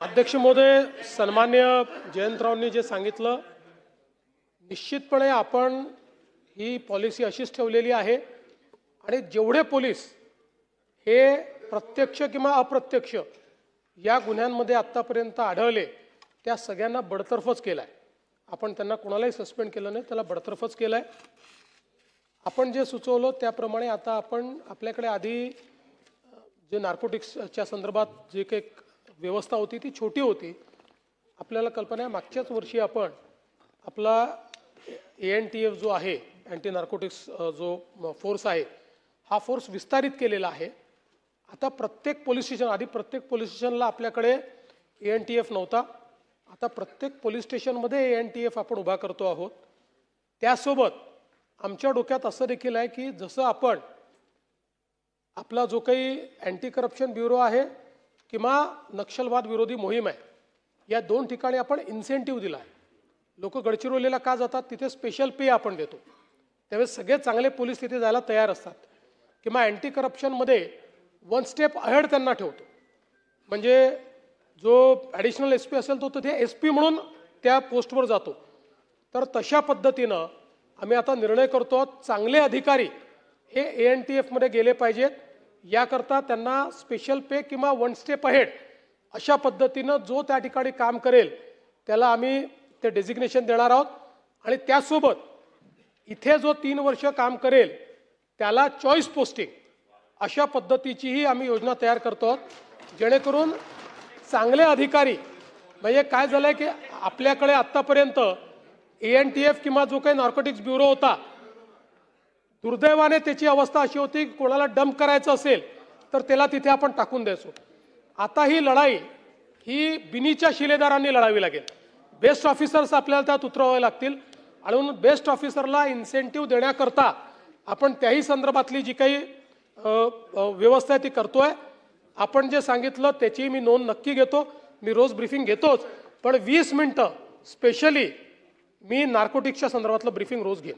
अध्यक्ष महोदय, सन्मान्य जयंतरावांनी जे सांगितलं, निश्चितपणे आपण ही पॉलिसी अशीच ठेवलेली आहे आणि जेवढे पोलीस हे प्रत्यक्ष किंवा अप्रत्यक्ष या गुन्ह्यांमध्ये आतापर्यंत आढळले त्या सगळ्यांना बडतर्फच केलाय। आपण त्यांना कोणालाही सस्पेंड केलं नाही, त्याला बडतर्फच केलाय। आपण जे सुचवलं त्याप्रमाणे आता आपण आपल्याकडे आधी जे नार्कोटिक्सच्या संदर्भात जे काही व्यवस्था होती ती छोटी होती। आपल्याला कल्पना आहे मागच्याच वर्षी आपण आपला ANTF जो आहे, अँटी नार्कोटिक्स जो फोर्स आहे, हा फोर्स विस्तारित केलेला आहे। आता प्रत्येक पोलीस स्टेशन, आधी प्रत्येक पोलीस स्टेशनला आपल्याकडे ANTF नव्हता, आता प्रत्येक पोलीस स्टेशनमध्ये ANTF आपण उभा करतो आहोत। त्यासोबत आमच्या डोक्यात असं देखील आहे की जसं आपण आपला जो काही अँटी करप्शन ब्युरो आहे किंवा नक्षलवाद विरोधी मोहीम आहे, या दोन ठिकाणी आपण इन्सेंटिव्ह दिला आहे। लोक गडचिरोलीला का जातात, तिथे स्पेशल पे आपण देतो, त्यावेळेस सगळे चांगले पोलीस तिथे जायला तयार असतात। किंवा अँटी करप्शनमध्ये वन स्टेप अहेड त्यांना ठेवतो, म्हणजे जो ॲडिशनल SP असेल तो तिथे SP म्हणून त्या पोस्टवर जातो। तर तशा पद्धतीनं आम्ही आता निर्णय करतो, चांगले अधिकारी हे ANTF मध्ये गेले पाहिजेत, याकरता त्यांना स्पेशल पे किंवा वन स्टेप अहेड अशा पद्धतीनं जो त्या ठिकाणी काम करेल त्याला आम्ही ते डेझिग्नेशन देणार आहोत। आणि त्यासोबत इथे जो 3 वर्ष काम करेल त्याला चॉईस पोस्टिंग अशा पद्धतीचीही आम्ही योजना तयार करतो आहोत, जेणेकरून चांगले अधिकारी, म्हणजे काय झालंय की आपल्याकडे आत्तापर्यंत ANTF किंवा जो काही नार्कोटिक्स ब्युरो होता, दुर्दैवाने त्याची अवस्था अशी होती की कोणाला डंप करायचं असेल तर त्याला तिथे आपण टाकून द्यायचो। आता ही लढाई ही बिनीच्या शिलेदारांनी लढावी लागेल। बेस्ट ऑफिसर्स आपल्याला त्यात उतरवावे लागतील आणि म्हणून बेस्ट ऑफिसरला इन्सेंटिव्ह देण्याकरता आपण त्याही संदर्भातली जी काही व्यवस्था आहे ती करतोय। आपण जे सांगितलं त्याची मी नोंद नक्की घेतो, मी रोज ब्रीफिंग घेतोच, पण 20 मिनिटं स्पेशली मी नार्कोटिक्सच्या संदर्भातलं ब्रीफिंग रोज घेईन।